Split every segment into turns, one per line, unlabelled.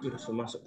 Sudah masuk.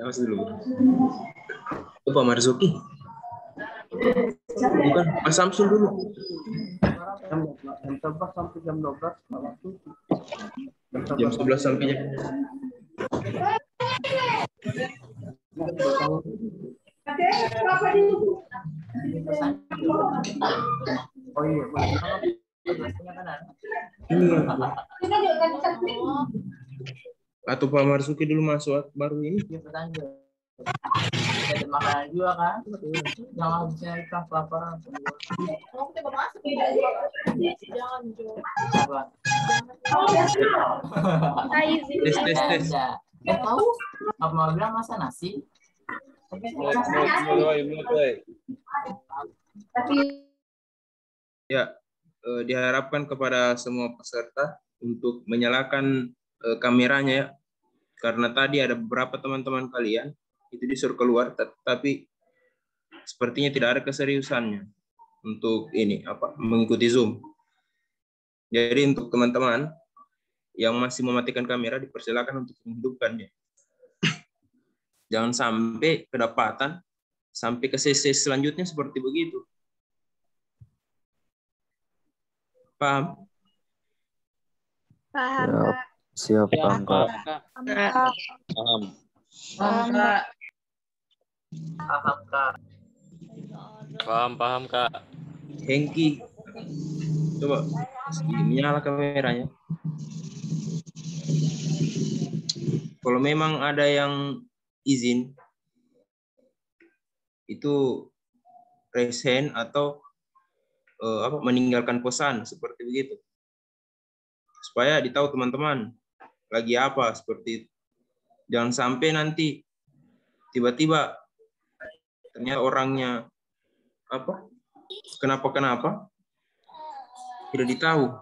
Awas dulu. Itu Pak Marzuki. Bukan, Pak Samsul dulu.
Jam 11 sampai jam 12.
Jam 11 sampai jam.
Oh iya,
Atau Pak Marzuki dulu masuk baru ini.
ada makanan juga kan? Jangan bisa ikan kelaparan. Jangan coba.
Tes.
Tahu? Apa mau bilang masa nasi?
Ya, diharapkan kepada semua peserta untuk menyalakan kameranya ya. Karena tadi ada beberapa teman-teman kalian itu disuruh keluar, tapi sepertinya tidak ada keseriusannya untuk ini mengikuti Zoom. Jadi untuk teman-teman yang masih mematikan kamera dipersilakan untuk menghidupkannya. Jangan sampai kedapatan sampai ke sesi selanjutnya seperti begitu. Paham?
Paham, Kak.
Siap, paham, Kak.
Paham.
Paham, Kak. Paham, Kak.
Paham, Kak.
Hengki, coba nyala kameranya. Kalau memang ada yang izin, itu raise hand atau meninggalkan pesan seperti begitu, supaya ditahu teman-teman lagi apa seperti itu. Jangan sampai nanti tiba-tiba ternyata orangnya kenapa tidak ditahu.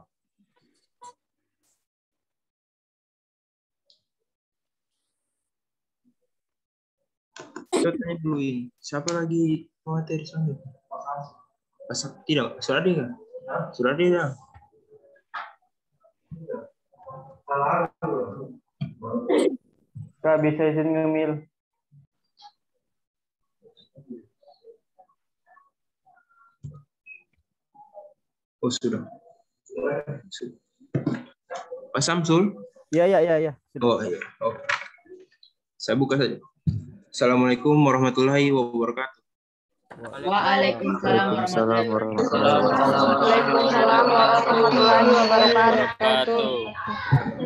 Kita tanya dulu ini, siapa lagi materi selanjutnya? Tidak, sudah ada nggak? Sudah ada.
Kak, bisa izin ngemil.
Oh, sudah. Pak Samsul?
Ya.
Oh, iya. Oh. Saya buka saja. Assalamualaikum warahmatullahi wabarakatuh.
Waalaikumsalam
warahmatullahi wabarakatuh.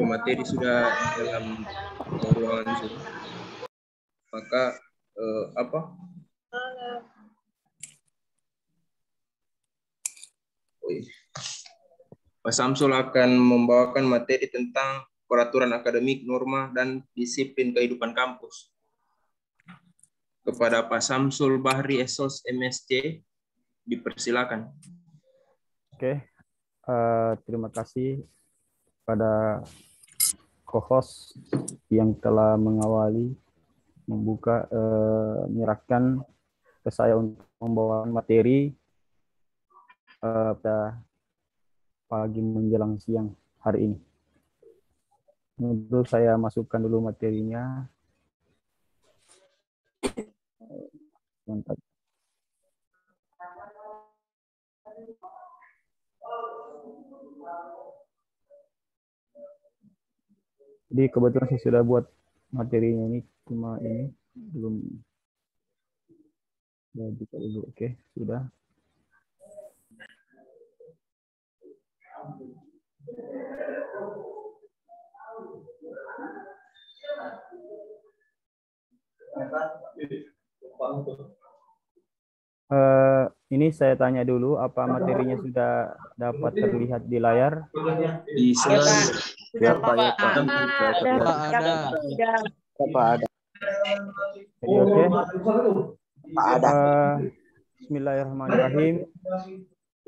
Materi sudah dalam ruangan Zoom. Maka Pak Samsul akan membawakan materi tentang peraturan akademik, norma, dan disiplin kehidupan kampus. Kepada Pak Samsul Bahri Esos MSc, dipersilakan.
Oke,
terima kasih pada co-host yang telah mengawali, membuka, menyerahkan ke saya untuk membawa materi pada pagi menjelang siang hari ini. Untuk saya masukkan dulu materinya. Mantap. Jadi kebetulan saya sudah buat materinya ini, cuma ini belum jadi dulu. Oke, sudah. Ini saya tanya dulu, apa materinya sudah dapat terlihat di layar?
Di slide.
Ya, Pak. Ya, Pak.
Ada.
Jadi oke.
Pak, ada.
Bismillahirrahmanirrahim.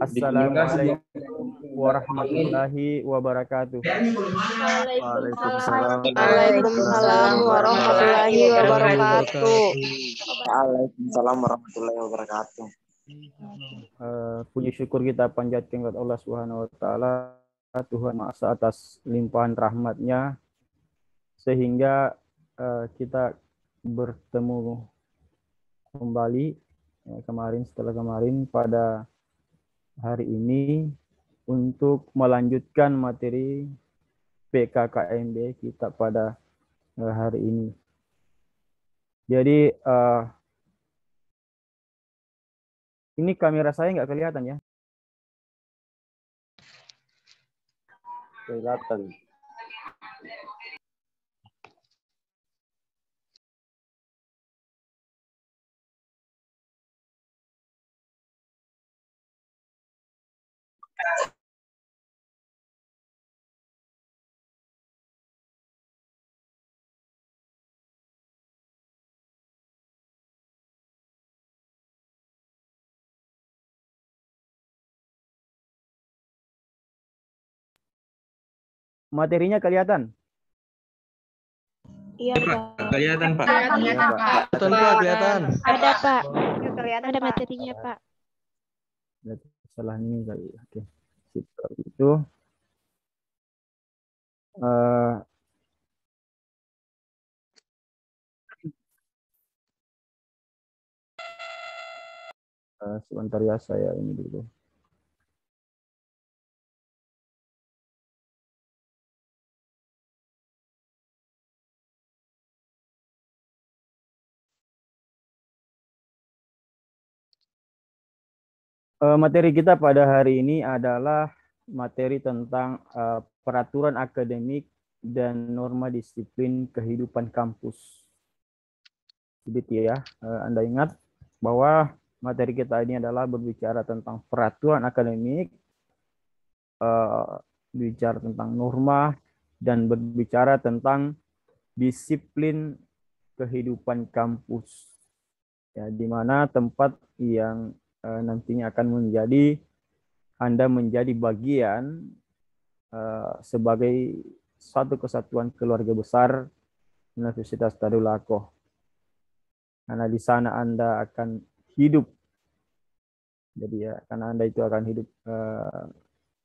Assalamualaikum warahmatullahi wabarakatuh.
Waalaikumsalam.
Waalaikumsalam warahmatullahi wabarakatuh.
Waalaikumsalam warahmatullahi wabarakatuh.
Puji syukur kita panjatkan kepada Allah Subhanahu wa taala, Tuhan Maha Esa, atas limpahan rahmat-Nya sehingga kita bertemu kembali setelah kemarin pada hari ini untuk melanjutkan materi PKKMB kita pada hari ini. Jadi ini kamera saya nggak kelihatan ya?
Kelihatan.
Materinya kelihatan?
Iya, Pak.
Kelihatan, Pak.
Iya, Pak.
Betul, Pak, kelihatan.
Ada, Pak. Ada materinya, Pak.
Salah ini kali. Oke. Sip. Kalau itu sebentar ya, saya ini dulu. Materi kita pada hari ini adalah materi tentang peraturan akademik dan norma disiplin kehidupan kampus. Jadi ya, Anda ingat bahwa materi kita ini adalah berbicara tentang peraturan akademik, berbicara tentang norma, dan berbicara tentang disiplin kehidupan kampus. Ya, di mana tempat yang nantinya akan menjadi Anda menjadi bagian sebagai satu kesatuan keluarga besar Universitas Darul Aqoh. Karena di sana Anda akan hidup. Jadi ya, karena Anda itu akan hidup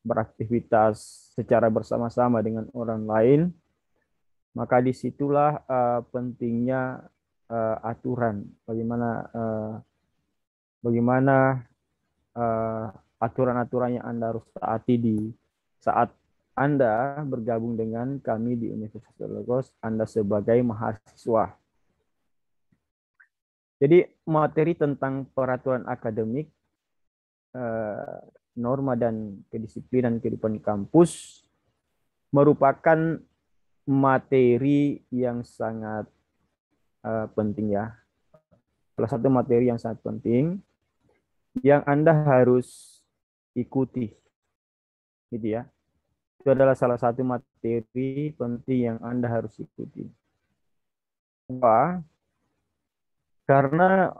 beraktivitas secara bersama-sama dengan orang lain, maka disitulah pentingnya aturan. Bagaimana aturan-aturan yang Anda harus taati di saat Anda bergabung dengan kami di Universitas Darul Aqoh, Anda sebagai mahasiswa. Jadi materi tentang peraturan akademik, norma dan kedisiplinan kehidupan kampus merupakan materi yang sangat penting ya. Salah satu materi yang sangat penting yang Anda harus ikuti, gitu ya. Itu adalah salah satu materi penting yang Anda harus ikuti. Kenapa? Karena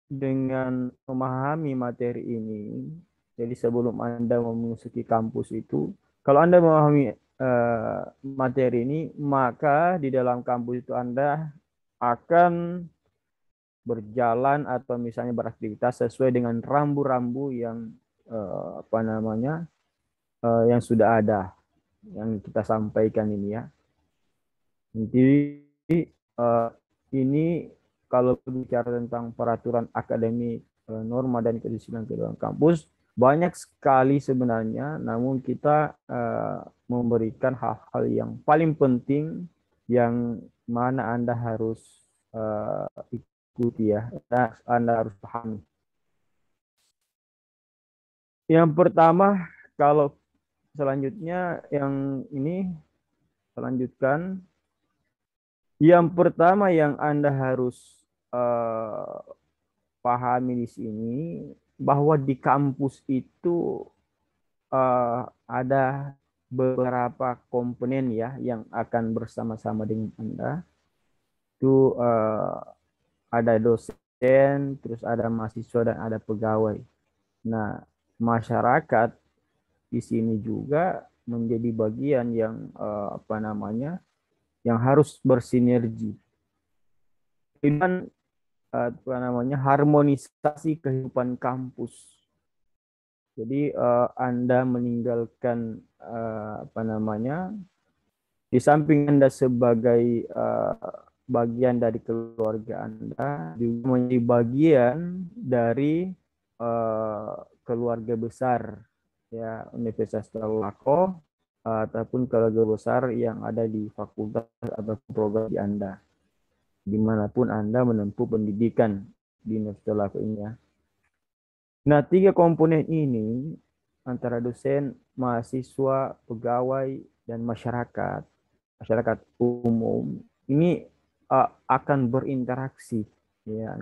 dengan memahami materi ini, Jadi sebelum Anda memasuki kampus itu, kalau Anda memahami materi ini, maka di dalam kampus itu Anda akan berjalan atau misalnya beraktivitas sesuai dengan rambu-rambu yang yang sudah ada, yang kita sampaikan ini ya. Jadi ini kalau bicara tentang peraturan akademik, norma dan kedisiplinan ke dalam kampus, banyak sekali sebenarnya, namun kita memberikan hal-hal yang paling penting yang mana Anda harus ikuti ya, Anda harus pahami. Yang pertama, kalau selanjutnya yang ini selanjutkan, yang pertama yang Anda harus pahami di sini bahwa di kampus itu ada beberapa komponen ya yang akan bersama-sama dengan Anda. Itu ada dosen, terus ada mahasiswa dan ada pegawai. Nah, masyarakat di sini juga menjadi bagian yang yang harus bersinergi dengan harmonisasi kehidupan kampus. Jadi Anda meninggalkan di samping Anda sebagai bagian dari keluarga Anda, juga menjadi bagian dari keluarga besar ya, Universitas Tlaco ataupun keluarga besar yang ada di fakultas atau program di Anda, dimanapun Anda menempuh pendidikan di Universitas Tlaco ini ya. Nah, 3 komponen ini antara dosen, mahasiswa, pegawai, dan masyarakat umum ini akan berinteraksi ya,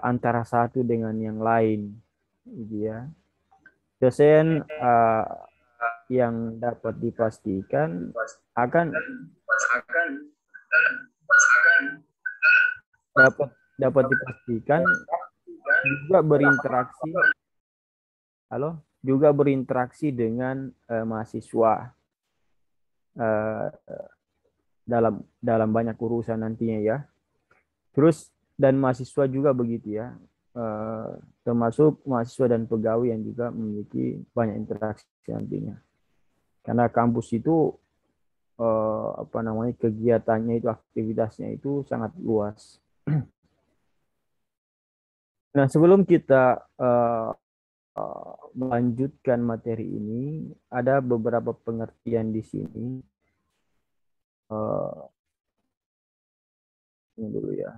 antara satu dengan yang lain gitu ya. Dosen yang dapat dipastikan akan dapat dipastikan juga berinteraksi dengan mahasiswa dalam banyak urusan nantinya ya. Terus dan mahasiswa juga begitu ya, termasuk mahasiswa dan pegawai yang juga memiliki banyak interaksi nantinya. Karena kampus itu kegiatannya itu, aktivitasnya itu sangat luas. Nah, sebelum kita melanjutkan materi ini, ada beberapa pengertian di sini. Ini dulu ya.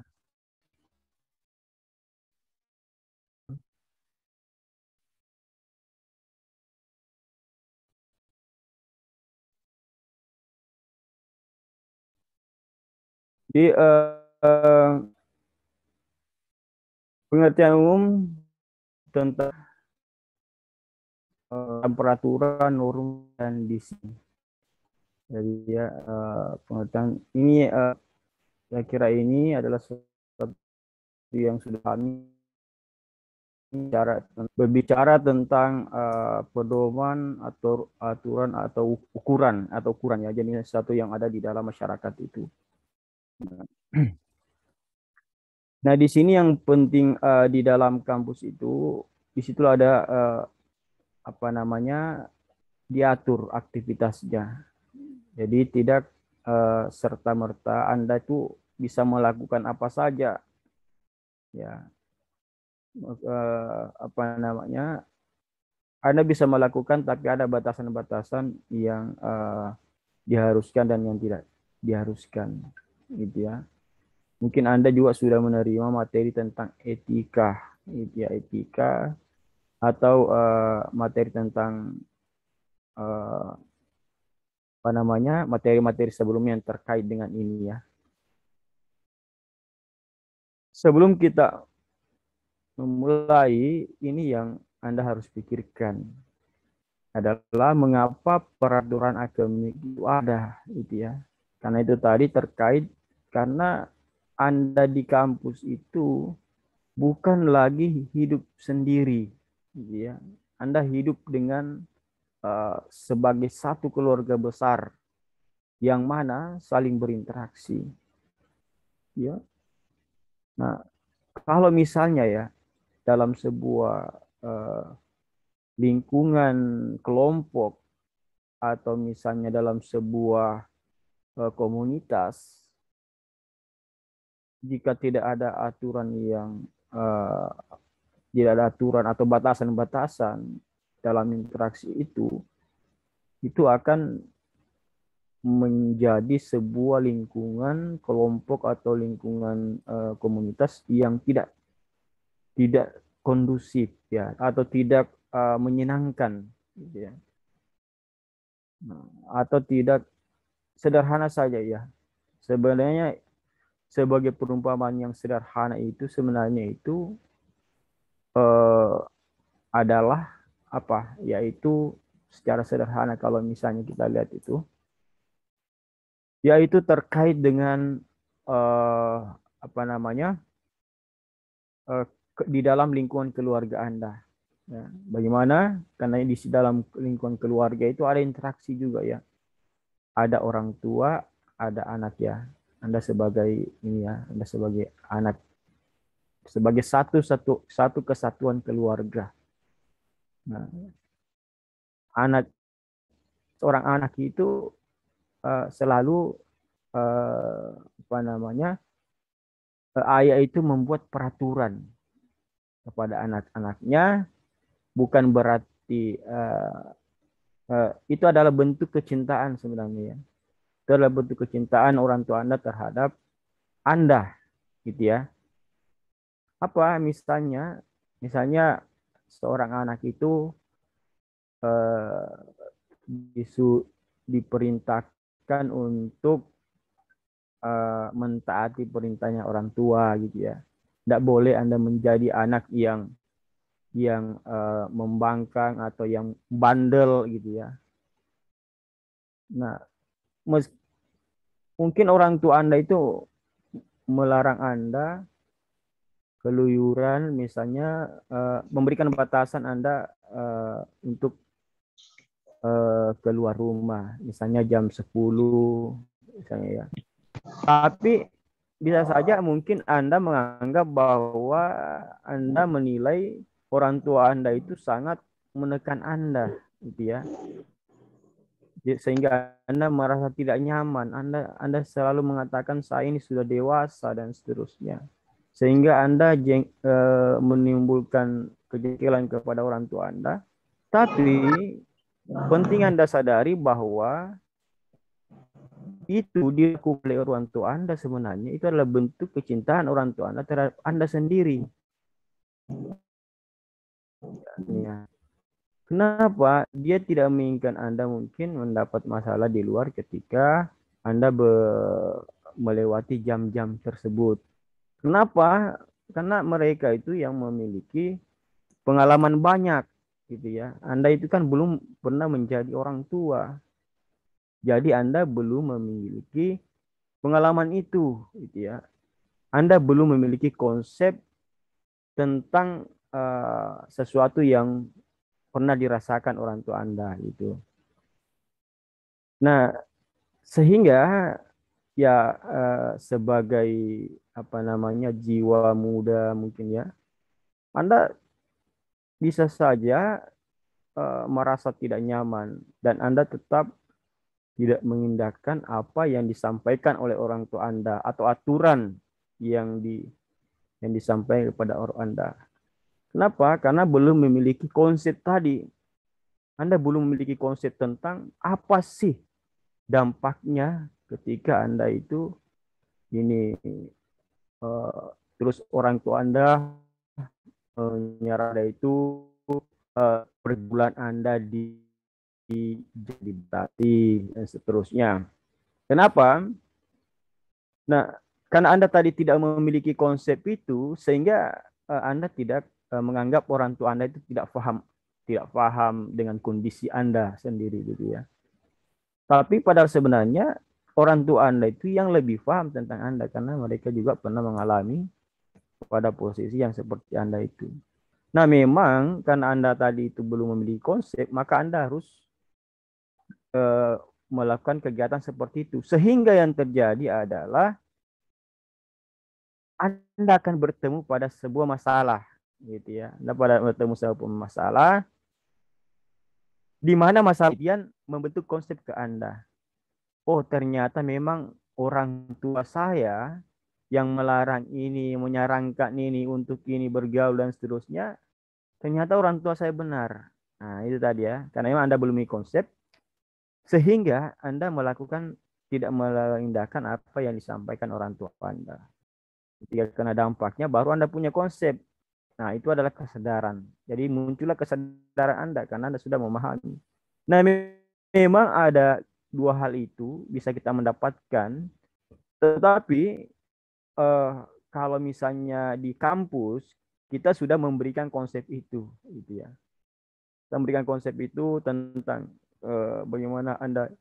Di pengertian umum tentang peraturan, norma, dan disi. Jadi ya pengertian ini saya kira ini adalah sesuatu yang sudah kami berbicara tentang pedoman atau aturan atau ukuran ya, jadi sesuatu yang ada di dalam masyarakat itu. Nah, di sini yang penting di dalam kampus itu, di situ ada diatur aktivitasnya. Jadi tidak serta-merta Anda itu bisa melakukan apa saja. Ya. Anda bisa melakukan, tapi ada batasan-batasan yang diharuskan dan yang tidak diharuskan, gitu ya. Mungkin Anda juga sudah menerima materi tentang etika, atau materi tentang materi-materi sebelumnya yang terkait dengan ini ya. Sebelum kita memulai, ini yang Anda harus pikirkan adalah mengapa peraturan akademik itu ada, gitu ya. Karena itu tadi terkait karena Anda di kampus itu bukan lagi hidup sendiri, gitu ya. Anda hidup dengan sebagai satu keluarga besar yang mana saling berinteraksi, ya. Nah, kalau misalnya ya dalam sebuah lingkungan kelompok atau misalnya dalam sebuah komunitas, jika tidak ada aturan yang tidak ada aturan atau batasan-batasan dalam interaksi itu akan menjadi sebuah lingkungan kelompok atau lingkungan komunitas yang tidak kondusif ya, atau tidak menyenangkan gitu ya. Nah, atau tidak sederhana saja ya. Sebenarnya sebagai perumpamaan yang sederhana itu sebenarnya itu adalah apa? Yaitu secara sederhana kalau misalnya kita lihat itu, yaitu terkait dengan apa namanya di dalam lingkungan keluarga Anda. Ya, bagaimana? Karena di dalam lingkungan keluarga itu ada interaksi juga ya. Ada orang tua, ada anak ya. Anda sebagai ini ya, Anda sebagai anak, sebagai satu kesatuan keluarga. Nah, seorang anak itu selalu apa namanya, ayah itu membuat peraturan kepada anak-anaknya, bukan berarti itu adalah bentuk kecintaan sebenarnya ya. Itu adalah bentuk kecintaan orang tua Anda terhadap Anda, gitu ya. Apa misalnya seorang anak itu diperintahkan untuk mentaati perintahnya orang tua, gitu ya. Tidak boleh Anda menjadi anak yang membangkang atau yang bandel gitu ya. Nah, mungkin orang tua Anda itu melarang Anda keluyuran, misalnya memberikan batasan Anda untuk keluar rumah, misalnya jam 10 misalnya ya. Tapi bisa saja mungkin Anda menganggap bahwa Anda menilai orang tua Anda itu sangat menekan Anda, gitu ya. Sehingga Anda merasa tidak nyaman. Anda selalu mengatakan saya ini sudah dewasa dan seterusnya. Sehingga Anda menimbulkan kejengkelan kepada orang tua Anda. Tapi penting Anda sadari bahwa itu dilakukan oleh orang tua Anda sebenarnya itu adalah bentuk kecintaan orang tua Anda terhadap Anda sendiri. Ya. Kenapa? Dia tidak menginginkan Anda mungkin mendapat masalah di luar ketika Anda melewati jam-jam tersebut. Kenapa? Karena mereka itu yang memiliki pengalaman banyak, gitu ya. Anda itu kan belum pernah menjadi orang tua. Jadi Anda belum memiliki pengalaman itu, gitu ya. Anda belum memiliki konsep tentang sesuatu yang pernah dirasakan orang tua Anda itu. Nah, sehingga ya sebagai apa namanya jiwa muda mungkin ya, Anda bisa saja merasa tidak nyaman dan Anda tetap tidak mengindahkan apa yang disampaikan oleh orang tua Anda atau aturan yang disampaikan kepada orang Anda. Kenapa? Karena belum memiliki konsep tadi. Anda belum memiliki konsep tentang apa sih dampaknya ketika Anda itu ini terus orang tua Anda menyerah itu perbulan Anda jadi berarti dan seterusnya. Kenapa? Nah, karena Anda tadi tidak memiliki konsep itu, sehingga Anda tidak menganggap orang tua Anda itu tidak paham dengan kondisi Anda sendiri, gitu ya. Tapi padahal sebenarnya orang tua Anda itu yang lebih paham tentang Anda karena mereka juga pernah mengalami pada posisi yang seperti Anda itu. Nah, memang karena Anda tadi itu belum memiliki konsep, maka Anda harus melakukan kegiatan seperti itu. Sehingga yang terjadi adalah Anda akan bertemu pada sebuah masalah, gitu ya. Anda pada bertemu sebuah masalah, di mana masalah kemudian membentuk konsep ke Anda. Oh, ternyata memang orang tua saya yang melarang ini, menyarankan ini untuk ini bergaul dan seterusnya, ternyata orang tua saya benar. Nah, itu tadi ya. Karena memang Anda belum memiliki konsep, sehingga Anda tidak mengindahkan apa yang disampaikan orang tua Anda. Ketika kena dampaknya, baru Anda punya konsep. Nah, itu adalah kesadaran. Jadi muncullah kesadaran Anda karena Anda sudah memahami. Nah, memang ada dua hal itu bisa kita mendapatkan. Tetapi kalau misalnya di kampus, kita sudah memberikan konsep itu, gitu ya. Kita memberikan konsep itu tentang bagaimana Anda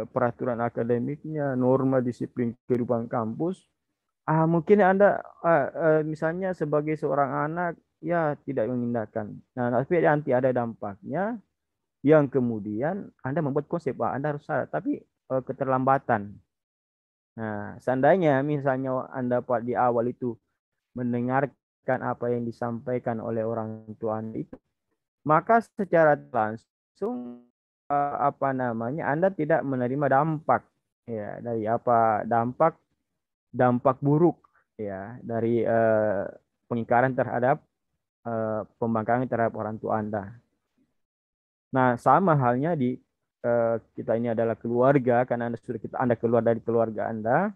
peraturan akademiknya, norma disiplin kehidupan kampus. Mungkin Anda misalnya sebagai seorang anak ya tidak mengindahkan. Nah, tapi nanti ada dampaknya yang kemudian Anda membuat konsep, Anda harus sadar, tapi keterlambatan. Nah, seandainya misalnya Anda di awal itu mendengarkan apa yang disampaikan oleh orang tua Anda itu, maka secara langsung Anda tidak menerima dampak ya dari dampak buruk ya dari pengingkaran terhadap pembangkangan terhadap orang tua Anda. Nah, sama halnya di kita ini adalah keluarga, karena Anda keluar dari keluarga Anda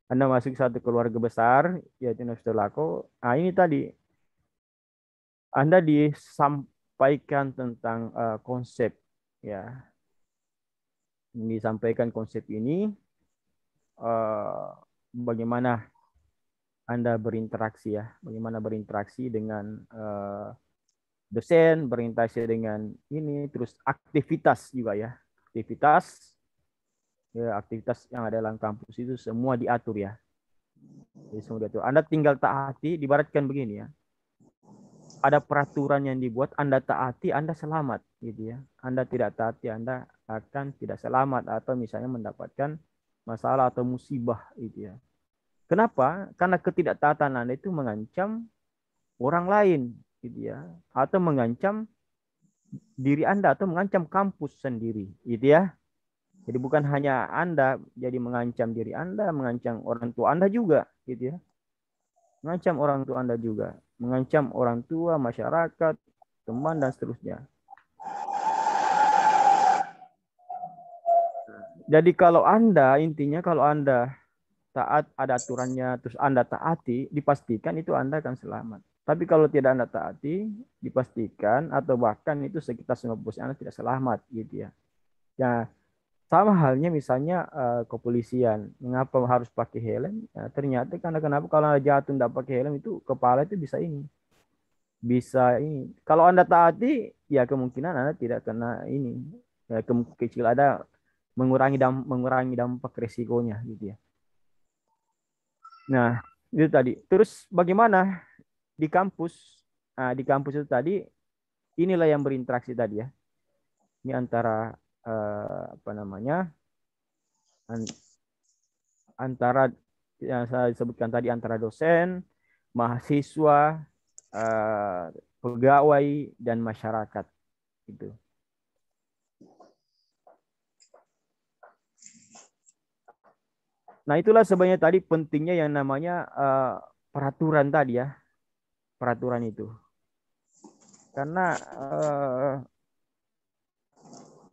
masuk satu keluarga besar, yaitu Nostelako. Nah, ini tadi Anda disampaikan tentang konsep ya, disampaikan konsep ini bagaimana Anda berinteraksi ya, bagaimana berinteraksi dengan dosen, berinteraksi dengan ini, terus aktivitas juga ya, aktivitas yang ada dalam kampus itu semua diatur ya. Jadi semua diatur. Anda tinggal taati, dibaratkan begini ya. Ada peraturan yang dibuat, Anda taati, Anda selamat gitu ya. Anda tidak taati, Anda akan tidak selamat atau misalnya mendapatkan masalah atau musibah gitu ya. Kenapa? Karena ketidaktaatan Anda itu mengancam orang lain gitu ya, atau mengancam diri Anda atau mengancam kampus sendiri gitu ya. Jadi bukan hanya Anda jadi mengancam diri Anda, mengancam orang tua Anda juga gitu ya. Mengancam orang tua Anda juga, mengancam orang tua, masyarakat, teman dan seterusnya. Jadi kalau intinya kalau Anda taat, ada aturannya, terus Anda taati, dipastikan itu Anda akan selamat. Tapi kalau tidak Anda taati, dipastikan atau bahkan itu sekitar 90% Anda tidak selamat gitu ya. Ya, sama halnya misalnya kepolisian. Mengapa harus pakai helm? Ya, ternyata karena kenapa kalau Anda jatuh tidak pakai helm itu kepala itu bisa ini. Bisa ini. Kalau Anda taati, ya kemungkinan Anda tidak kena ini. Ya, kecil ada mengurangi dampak resikonya gitu ya. Nah, itu tadi. Terus bagaimana di kampus? Nah, di kampus itu tadi, inilah yang berinteraksi tadi ya. Ini antara antara yang saya sebutkan tadi, antara dosen, mahasiswa, pegawai, dan masyarakat. Gitu. Nah, itulah sebenarnya tadi pentingnya yang namanya peraturan tadi ya. Peraturan itu. Karena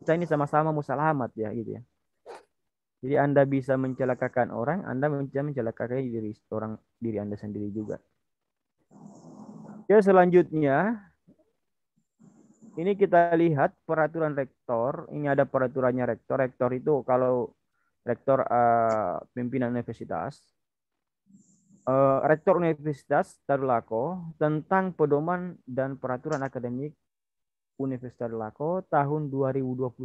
kita ini sama-sama musalamat ya gitu ya. Jadi Anda bisa mencelakakan orang, Anda bisa mencelakakan diri Anda sendiri juga. Ya, selanjutnya ini kita lihat peraturan rektor. Ini ada peraturannya rektor. Rektor itu kalau rektor pimpinan universitas. Rektor Universitas Tadulako tentang pedoman dan peraturan akademik Universitas Tadulako tahun 2021.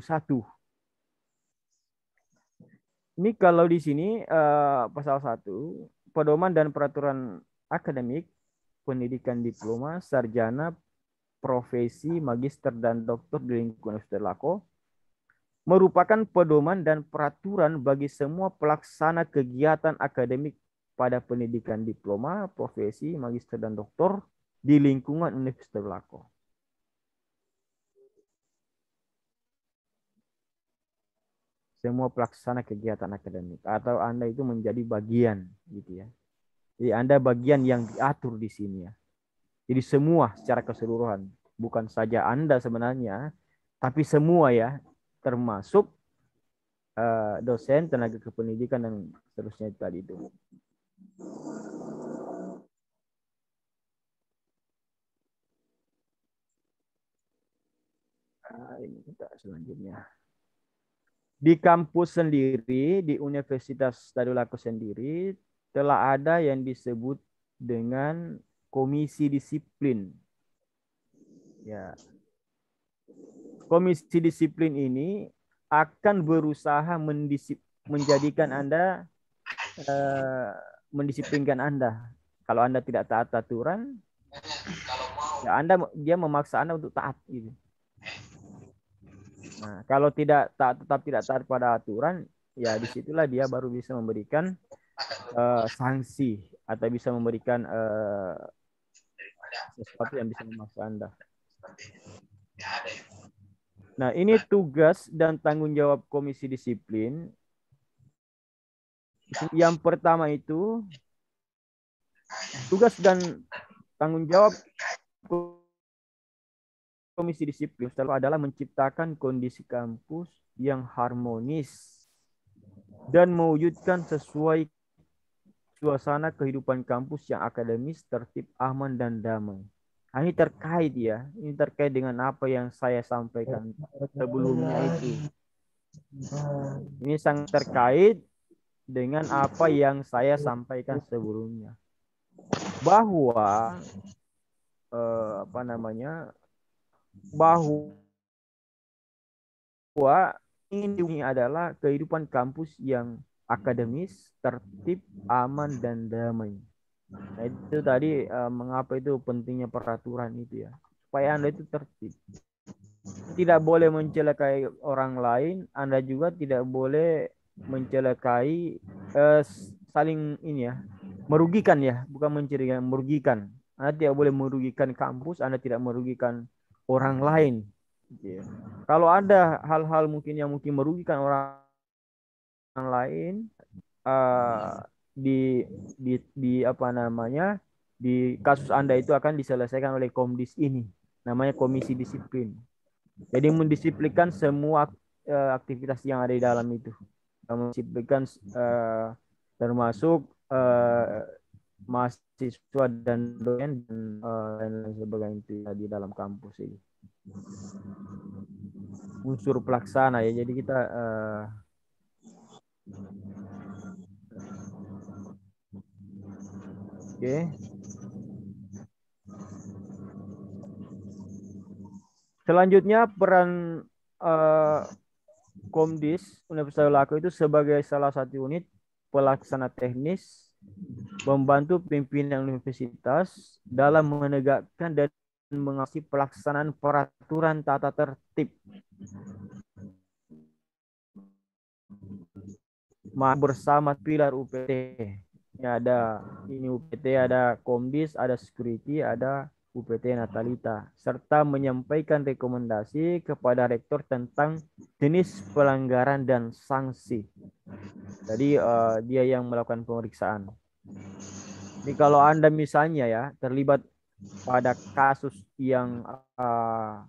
Ini kalau di sini pasal 1, pedoman dan peraturan akademik, pendidikan diploma, sarjana, profesi, magister, dan doktor di lingkungan Universitas Lako merupakan pedoman dan peraturan bagi semua pelaksana kegiatan akademik pada pendidikan diploma, profesi, magister, dan doktor di lingkungan Universitas Lako. Semua pelaksana kegiatan akademik atau Anda itu menjadi bagian gitu ya. Jadi Anda bagian yang diatur di sini ya. Jadi semua secara keseluruhan, bukan saja Anda sebenarnya, tapi semua ya, termasuk dosen, tenaga kependidikan dan seterusnya tadi itu. Ini kita selanjutnya. Di kampus sendiri, di Universitas Tadulako sendiri, telah ada yang disebut dengan komisi disiplin. Ya. Komisi disiplin ini akan berusaha menjadikan Anda, mendisiplinkan Anda. Kalau Anda tidak taat aturan, ya dia memaksa Anda untuk taat. Gitu. Nah, kalau tetap tidak taat pada aturan, ya disitulah dia baru bisa memberikan sanksi atau bisa memberikan sesuatu yang bisa memaksa Anda. Nah, ini tugas dan tanggung jawab komisi disiplin. Yang pertama itu tugas dan tanggung jawab komisi disiplin adalah menciptakan kondisi kampus yang harmonis dan mewujudkan sesuai suasana kehidupan kampus yang akademis, tertib, aman, dan damai. Nah, ini terkait ya, ini terkait dengan apa yang saya sampaikan sebelumnya itu. Ini sangat terkait dengan apa yang saya sampaikan sebelumnya. Bahwa bahwa ini adalah kehidupan kampus yang akademis, tertib, aman, dan damai. Nah, itu tadi mengapa itu pentingnya peraturan itu ya. Supaya Anda itu tertib. Tidak boleh mencelakai orang lain, Anda juga tidak boleh mencelakai saling ini ya, merugikan ya, bukan mencurigai, merugikan. Anda tidak boleh merugikan kampus, Anda tidak merugikan orang lain. Yeah. Kalau ada hal-hal mungkin yang mungkin merugikan orang lain, di apa namanya, di kasus Anda itu akan diselesaikan oleh Komdis ini, namanya komisi disiplin. Jadi mendisiplinkan semua aktivitas yang ada di dalam itu, mendisiplinkan termasuk mahasiswa dan dosen dan lain sebagainya itu di dalam kampus ini. Unsur pelaksana ya, jadi kita oke. Selanjutnya peran Komdis Universitas Lako itu sebagai salah satu unit pelaksana teknis membantu pimpinan universitas dalam menegakkan dan mengawasi pelaksanaan peraturan tata tertib bersama pilar UPT. Ya, ada ini UPT, ada Komdis, ada security, ada UPT Natalita, serta menyampaikan rekomendasi kepada rektor tentang jenis pelanggaran dan sanksi. Jadi dia yang melakukan pemeriksaan. Ini kalau Anda misalnya ya terlibat pada kasus yang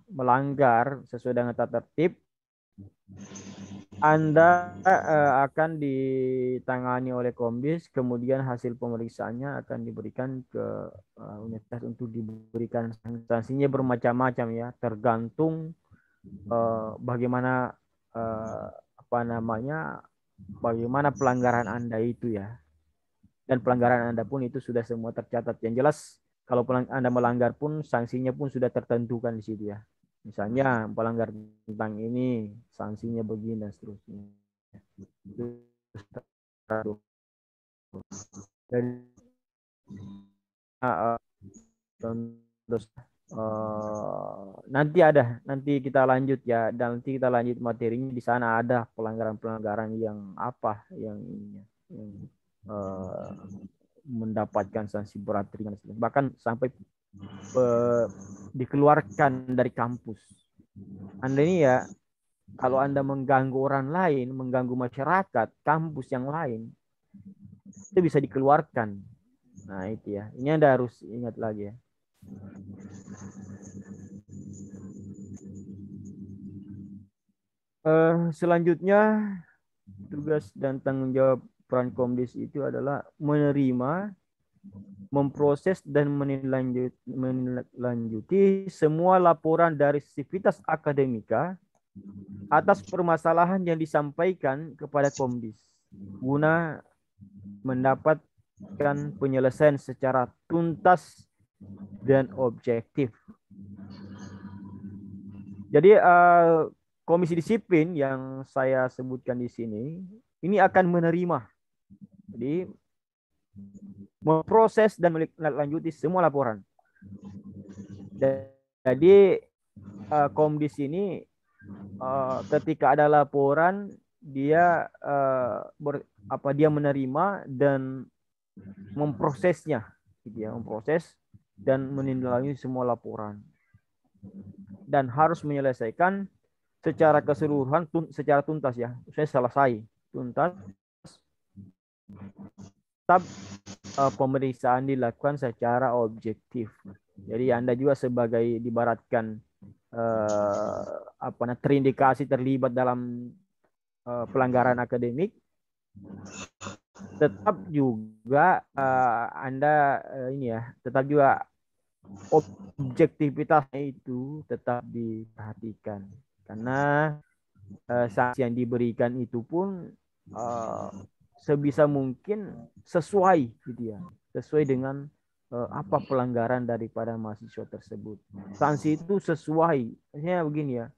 melanggar sesuai dengan tata tertib, Anda akan ditangani oleh Komdis, kemudian hasil pemeriksaannya akan diberikan ke universitas untuk diberikan sanksinya bermacam-macam ya, tergantung bagaimana bagaimana pelanggaran Anda itu ya. Dan pelanggaran Anda pun itu sudah semua tercatat. Yang jelas kalau Anda melanggar pun sanksinya pun sudah tertentukan di situ ya. Misalnya pelanggar tentang ini sanksinya begini dan seterusnya. Dan terus nanti kita lanjut ya, dan nanti kita lanjut materinya. Di sana ada pelanggaran-pelanggaran yang yang mendapatkan sanksi berat ringan, bahkan sampai dikeluarkan dari kampus. Anda ini ya, kalau Anda mengganggu orang lain, mengganggu masyarakat, kampus yang lain, itu bisa dikeluarkan. Nah itu ya, ini Anda harus ingat lagi ya. Selanjutnya, tugas dan tanggung jawab peran Komdis itu adalah menerima, memproses dan menindaklanjuti semua laporan dari sivitas akademika atas permasalahan yang disampaikan kepada Komdis guna mendapatkan penyelesaian secara tuntas dan objektif. Jadi Komisi Disiplin yang saya sebutkan di sini ini akan menerima, jadi memproses dan menindaklanjuti semua laporan. Jadi Komdis ini ketika ada laporan dia dia menerima dan memprosesnya, gitu ya, memproses dan menindaklanjuti semua laporan, dan harus menyelesaikan secara keseluruhan, secara tuntas ya, saya selesai tuntas. Tetap pemeriksaan dilakukan secara objektif. Jadi Anda juga sebagai dibaratkan terindikasi terlibat dalam pelanggaran akademik, tetap juga Anda tetap juga objektivitasnya itu tetap diperhatikan, karena sanksi yang diberikan itu pun sebisa mungkin sesuai, gitu ya, sesuai dengan apa pelanggaran daripada mahasiswa tersebut. Sanksi itu sesuai, maksudnya begini ya,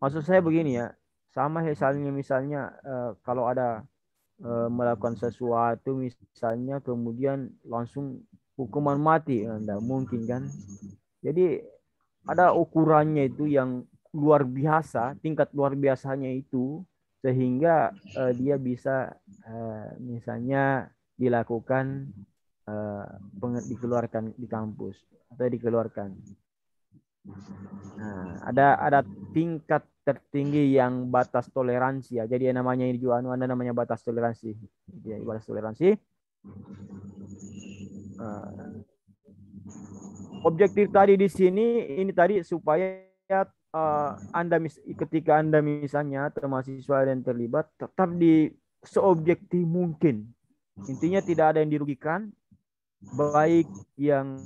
maksud saya begini ya, sama misalnya kalau ada melakukan sesuatu misalnya kemudian langsung hukuman mati, enggak mungkin kan. Jadi ada ukurannya itu yang luar biasa, tingkat luar biasanya itu, sehingga dia bisa misalnya dilakukan dikeluarkan di kampus atau dikeluarkan. Nah, ada tingkat tertinggi yang batas toleransi ya. Jadi namanya ini juga ada namanya batas toleransi. Jadi batas toleransi. Objektif tadi di sini ini tadi supaya ketika Anda misalnya atau mahasiswa yang terlibat tetap di seobjektif mungkin. Intinya tidak ada yang dirugikan, baik yang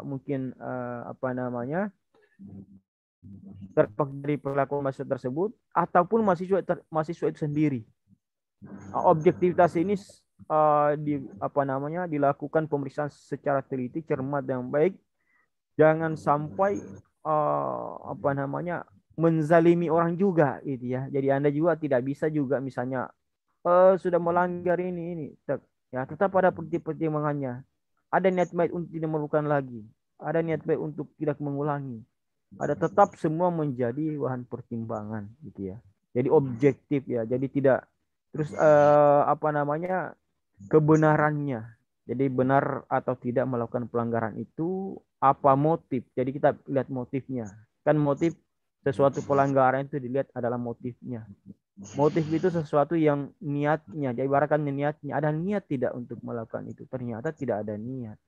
mungkin terdampak dari perlakuan mahasiswa tersebut ataupun mahasiswa itu sendiri. Objektivitas ini dilakukan pemeriksaan secara teliti, cermat dan baik. Jangan sampai menzalimi orang juga, gitu ya. Jadi Anda juga tidak bisa juga misalnya sudah melanggar ini ya, tetap ada pertimbangannya. Ada niat baik untuk tidak melakukan lagi, ada niat baik untuk tidak mengulangi, ada tetap semua menjadi bahan pertimbangan, gitu ya. Jadi objektif ya, jadi tidak terus kebenarannya, jadi benar atau tidak melakukan pelanggaran itu apa motif. Jadi kita lihat motifnya, kan motif sesuatu pelanggaran itu dilihat adalah motifnya. Motif itu sesuatu yang niatnya, jadi ibaratkan niatnya, ada niat tidak untuk melakukan itu, ternyata tidak ada niat,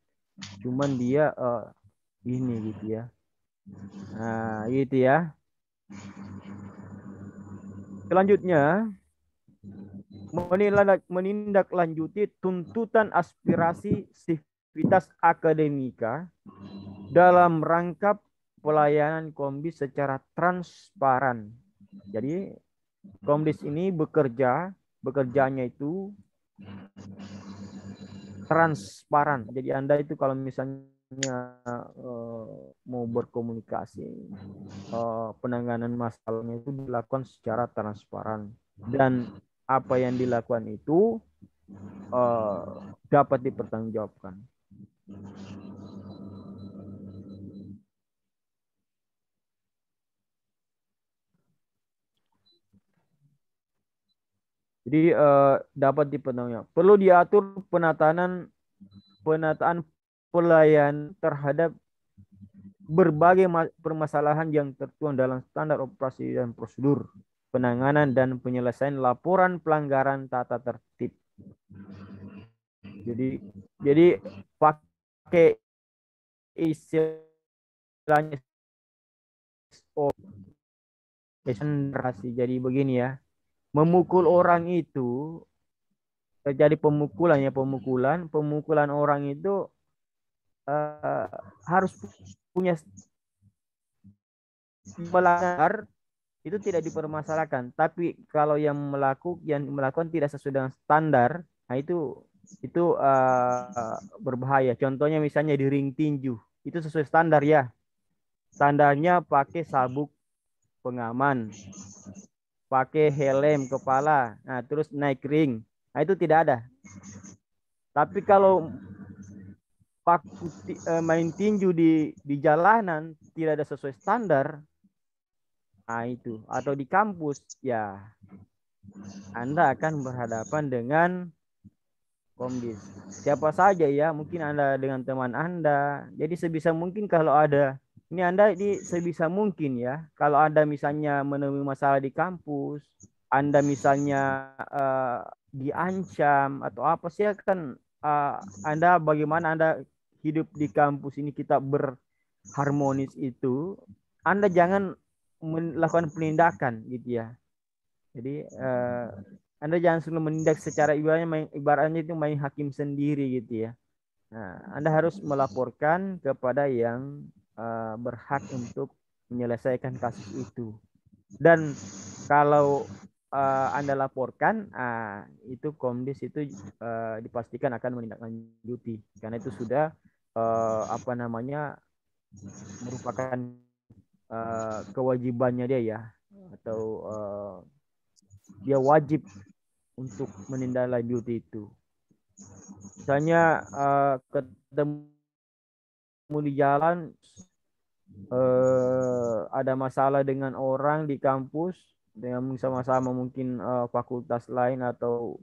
cuman dia ini, gitu ya. Nah gitu ya. Selanjutnya, menindaklanjuti tuntutan aspirasi sivitas akademika dalam rangka pelayanan Komdis secara transparan. Jadi Komdis ini bekerjanya itu transparan. Jadi Anda itu kalau misalnya mau berkomunikasi, penanganan masalahnya itu dilakukan secara transparan, dan apa yang dilakukan itu dapat dipertanggungjawabkan. Jadi dapat dipenuhi. Perlu diatur penataan pelayan terhadap berbagai permasalahan yang tertuang dalam standar operasi dan prosedur penanganan dan penyelesaian laporan pelanggaran tata tertib. Jadi pakai istilahnya jadi begini ya. Memukul orang itu terjadi pemukulan orang itu harus punya melanggar itu tidak dipermasalahkan, tapi kalau yang melakukan tidak sesuai dengan standar, nah itu berbahaya. Contohnya misalnya di ring tinju itu sesuai standar ya, standarnya pakai sabuk pengaman, pakai helm kepala, nah terus naik ring, nah itu tidak ada. Tapi kalau main tinju di jalanan tidak ada sesuai standar, nah itu, atau di kampus, ya Anda akan berhadapan dengan Komdis. Siapa saja ya, mungkin Anda dengan teman Anda. Jadi sebisa mungkin kalau ada, ini Anda sebisa mungkin ya, kalau Anda misalnya menemui masalah di kampus, Anda misalnya diancam atau apa sih kan, Anda bagaimana Anda hidup di kampus ini kita berharmonis itu, Anda jangan melakukan penindakan gitu ya. Jadi Anda jangan selalu menindak secara ibaratnya itu main hakim sendiri gitu ya. Nah, Anda harus melaporkan kepada yang berhak untuk menyelesaikan kasus itu. Dan kalau Anda laporkan, itu Komdis itu dipastikan akan menindaklanjuti karena itu sudah merupakan kewajibannya dia ya, atau dia wajib untuk menindaklanjuti itu. Misalnya ketemu di jalan, ada masalah dengan orang di kampus dengan sama-sama mungkin fakultas lain atau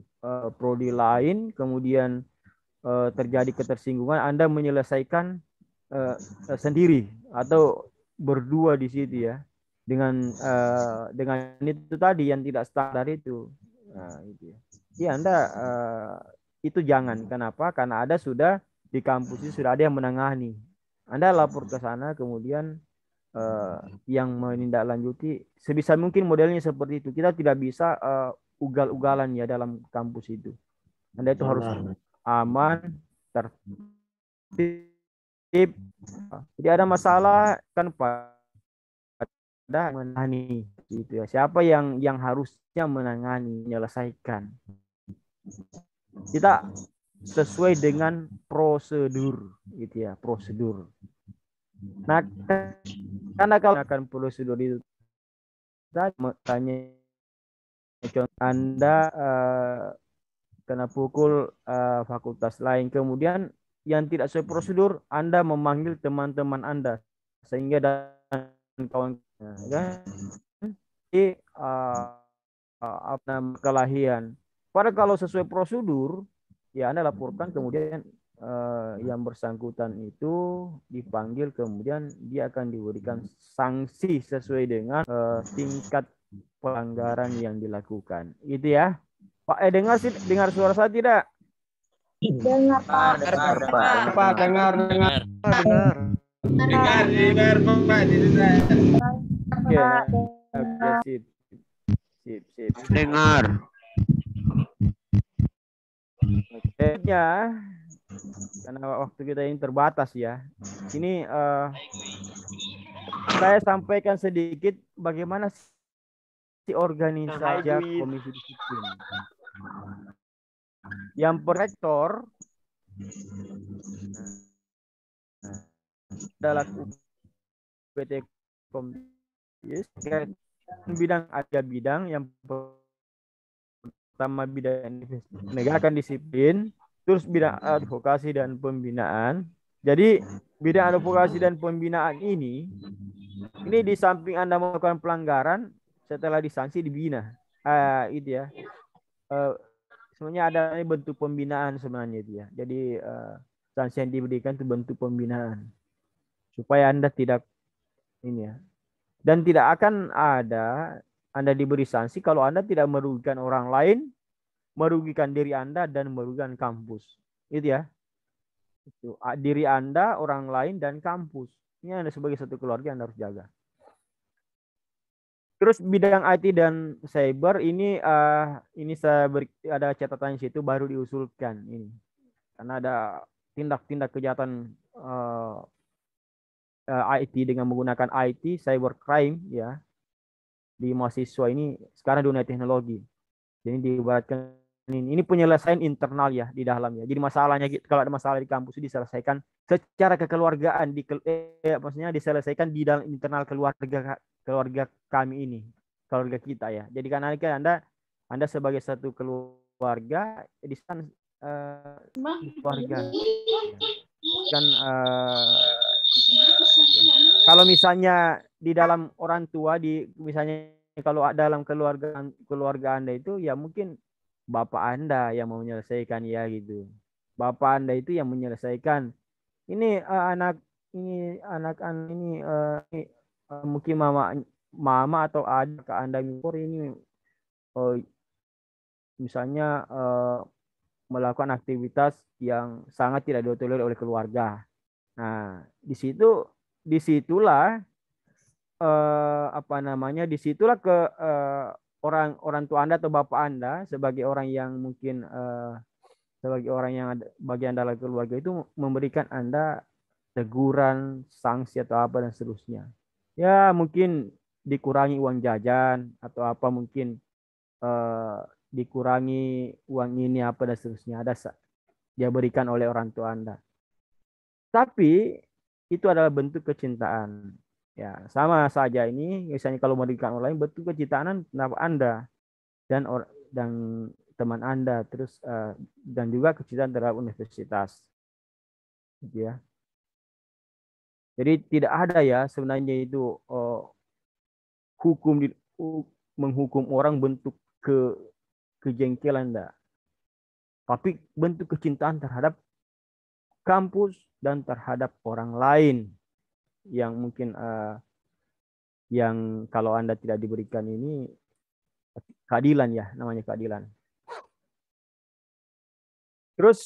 prodi lain, kemudian terjadi ketersinggungan, Anda menyelesaikan sendiri atau berdua di situ ya, dengan itu tadi yang tidak standar itu. Nah, itu ya. Ya Anda itu jangan. Kenapa? Karena ada sudah di kampus itu sudah ada yang menangani. Anda lapor ke sana, kemudian yang menindaklanjuti sebisa mungkin modelnya seperti itu. Kita tidak bisa ugal-ugalan ya dalam kampus itu. Anda itu harus aman, tertib. Jadi ada masalah kan pada menangani gitu ya. Siapa yang harusnya menangani, menyelesaikan. Kita sesuai dengan prosedur gitu ya, prosedur. Nah, karena kalau akan prosedur itu tanya contoh Anda kena pukul fakultas lain, kemudian yang tidak sesuai prosedur, Anda memanggil teman-teman Anda sehingga dan kawan kelahian. Padahal kalau sesuai prosedur, ya Anda laporkan, kemudian yang bersangkutan itu dipanggil, kemudian dia akan diberikan sanksi sesuai dengan tingkat pelanggaran yang dilakukan. Itu ya. Pak, dengar suara saya tidak?
Dengar, Pak.
Dengar, Pak.
Pak, dengar.
Dengar, Pak.
Oke, sip.
Dengar.
Oke, ya. Karena waktu kita ini terbatas ya. Ini saya sampaikan sedikit bagaimana si organisasi komisi disiplin. Yang rektor adalah PT Komdis, ada bidang yang pertama bidang penegakan disiplin, terus bidang advokasi dan pembinaan. Jadi bidang advokasi dan pembinaan ini di samping Anda melakukan pelanggaran, setelah disanksi dibina. Itu ya. sebenarnya ada bentuk pembinaan sebenarnya itu ya. Jadi sanksi yang diberikan itu bentuk pembinaan supaya Anda tidak ini ya. Dan tidak akan ada Anda diberi sanksi kalau Anda tidak merugikan orang lain, merugikan diri Anda dan merugikan kampus. Itu ya. Itu diri Anda, orang lain dan kampus. Ini Anda sebagai satu keluarga Anda harus jaga. Terus bidang IT dan cyber ini saya ada catatan di situ baru diusulkan ini. Karena ada tindak-tindak kejahatan IT dengan menggunakan IT cyber crime ya di mahasiswa ini sekarang dunia teknologi. Jadi diibaratkan ini penyelesaian internal ya di dalam ya. Jadi masalahnya kalau ada masalah di kampus diselesaikan secara kekeluargaan maksudnya diselesaikan di dalam internal keluarga kami ini, keluarga kita ya. Jadi karena Anda sebagai satu keluarga di sana keluarga kan kalau misalnya di dalam orang tua misalnya kalau dalam keluarga Anda itu ya mungkin bapak Anda yang mau menyelesaikan ya gitu. Bapak Anda itu yang menyelesaikan. Ini anak ini mungkin mama atau adik Anda ini misalnya melakukan aktivitas yang sangat tidak ditolerir oleh keluarga. Nah, disitulah disitulah ke orang tua Anda atau bapak Anda sebagai orang yang mungkin sebagai orang yang ada bagian dalam keluarga itu memberikan Anda teguran, sanksi atau apa dan seterusnya. Ya mungkin dikurangi uang jajan atau apa mungkin dikurangi uang ini apa dan seterusnya. Dia berikan oleh orang tua Anda. Tapi itu adalah bentuk kecintaan. Ya, sama saja ini misalnya kalau memberikan orang lain bentuk kecintaan kenapa Anda dan teman Anda terus dan juga kecintaan terhadap universitas. Gitu ya. Jadi tidak ada ya sebenarnya itu menghukum orang bentuk kejengkelan Anda. Tapi bentuk kecintaan terhadap kampus dan terhadap orang lain yang mungkin yang kalau Anda tidak diberikan ini keadilan ya, namanya keadilan. Terus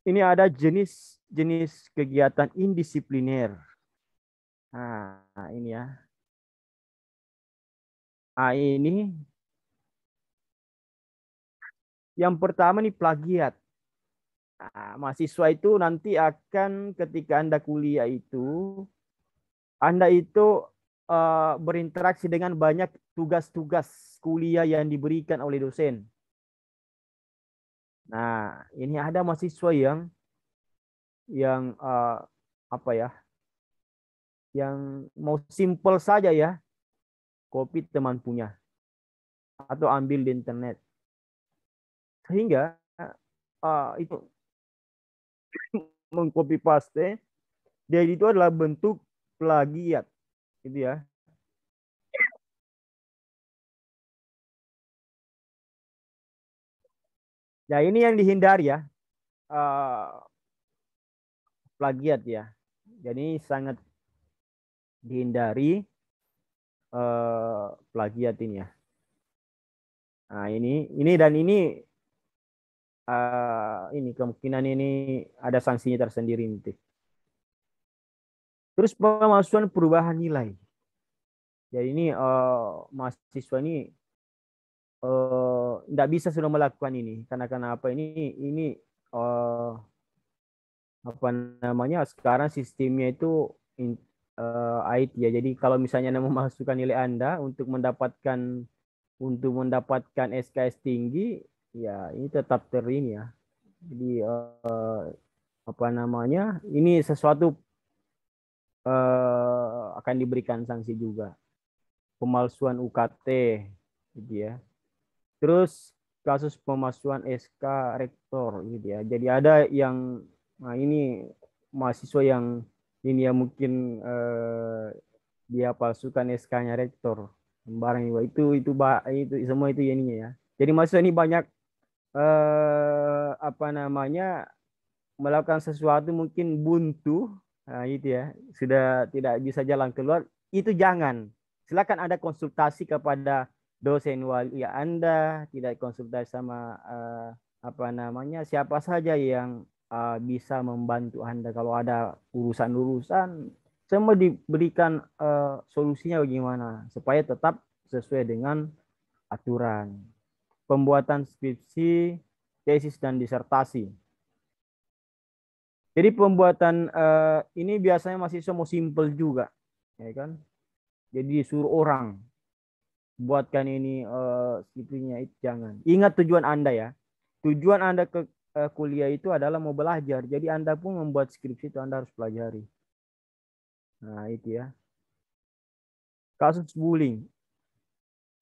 ini ada jenis kegiatan indisipliner. Nah, ini ya. Nah, ini yang pertama nih plagiat. Nah, mahasiswa itu nanti akan ketika Anda kuliah itu Anda itu berinteraksi dengan banyak tugas-tugas kuliah yang diberikan oleh dosen. Nah, ini ada mahasiswa yang apa ya? Yang mau simple saja ya. Copy teman punya atau ambil di internet. Sehingga itu mengcopy paste dia itu adalah bentuk plagiat gitu ya. Ya ini yang dihindari ya plagiat ya. Jadi sangat dihindari plagiat ini ya. Nah ini dan ini kemungkinan ini ada sanksinya tersendiri nanti. Terus pemalsuan perubahan nilai. Jadi ini mahasiswa ini tidak bisa sudah melakukan ini karena kenapa ini apa namanya sekarang sistemnya itu IT ya. Jadi kalau misalnya Anda memasukkan nilai Anda untuk mendapatkan SKS tinggi, ya ini tetap terini ya. Jadi apa namanya ini sesuatu akan diberikan sanksi juga. Pemalsuan UKT, gitu ya. Terus kasus pemalsuan SK rektor, gitu ya. Jadi ada yang ini mahasiswa yang ini ya mungkin dia palsukan SK-nya rektor. Sembarang itu semua itu ininya ya. Jadi mahasiswa ini banyak melakukan sesuatu mungkin buntu, nah, itu ya, sudah tidak bisa jalan keluar, itu jangan. Silakan Anda konsultasi kepada dosen wali Anda, tidak konsultasi sama siapa saja yang bisa membantu Anda kalau ada urusan-urusan, semua diberikan solusinya bagaimana supaya tetap sesuai dengan aturan. Pembuatan skripsi, tesis dan disertasi. Jadi pembuatan ini biasanya mahasiswa mau simple juga, ya kan? Jadi disuruh orang buatkan ini skripsinya, itu jangan. Ingat tujuan Anda ya. Tujuan Anda ke kuliah itu adalah mau belajar. Jadi Anda pun membuat skripsi itu Anda harus pelajari. Nah, itu ya. Kasus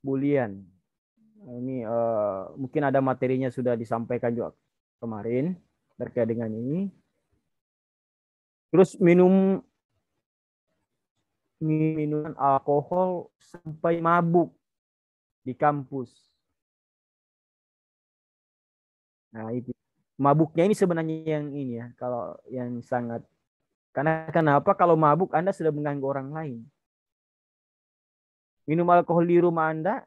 bulian. Ini mungkin ada materinya sudah disampaikan juga kemarin terkait dengan ini. Terus minuman alkohol sampai mabuk di kampus. Nah, itu. Mabuknya ini sebenarnya yang ini ya, kalau yang sangat, karena kenapa kalau mabuk Anda sudah mengganggu orang lain. Minum alkohol di rumah Anda,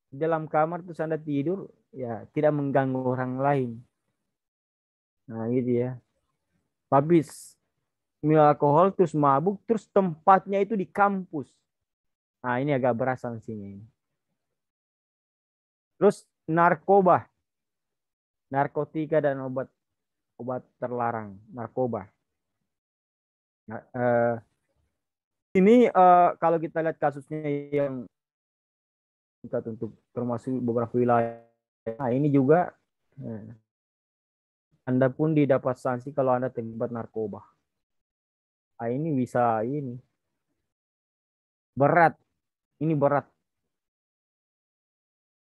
dalam kamar terus Anda tidur, ya tidak mengganggu orang lain. Nah, gitu ya. Tapi minum alkohol terus mabuk, terus tempatnya itu di kampus. Nah, ini agak berat sanksinya ini. Terus narkoba. Narkotika dan obat terlarang, narkoba. Nah, ini kalau kita lihat kasusnya yang untuk termasuk beberapa wilayah, nah ini juga Anda pun didapat sanksi kalau Anda terlibat narkoba. Nah, ini bisa ini berat, ini berat.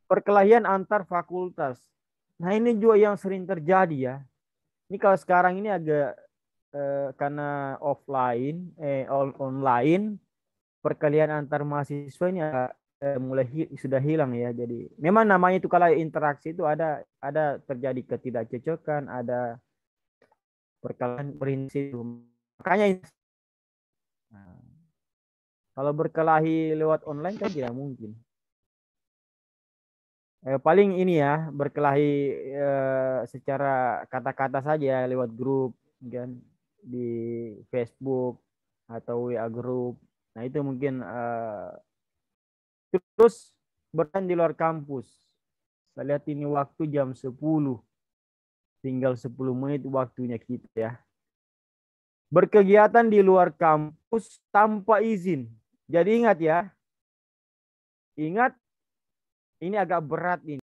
Perkelahian antar fakultas. Nah, ini juga yang sering terjadi ya. Ini kalau sekarang ini agak karena online, perkelahian antar mahasiswa ini sudah hilang ya. Jadi memang namanya itu kalau interaksi itu ada terjadi ketidakcocokan, ada perkelahian prinsip. Makanya kalau berkelahi lewat online kan tidak mungkin. Paling ini ya, berkelahi secara kata-kata saja lewat grup kan, di Facebook atau WA grup. Nah, itu mungkin terus bertahan di luar kampus. Saya lihat ini waktu jam 10. Tinggal 10 menit waktunya kita ya. Berkegiatan di luar kampus tanpa izin. Jadi ingat ya. Ingat, ini agak berat ini.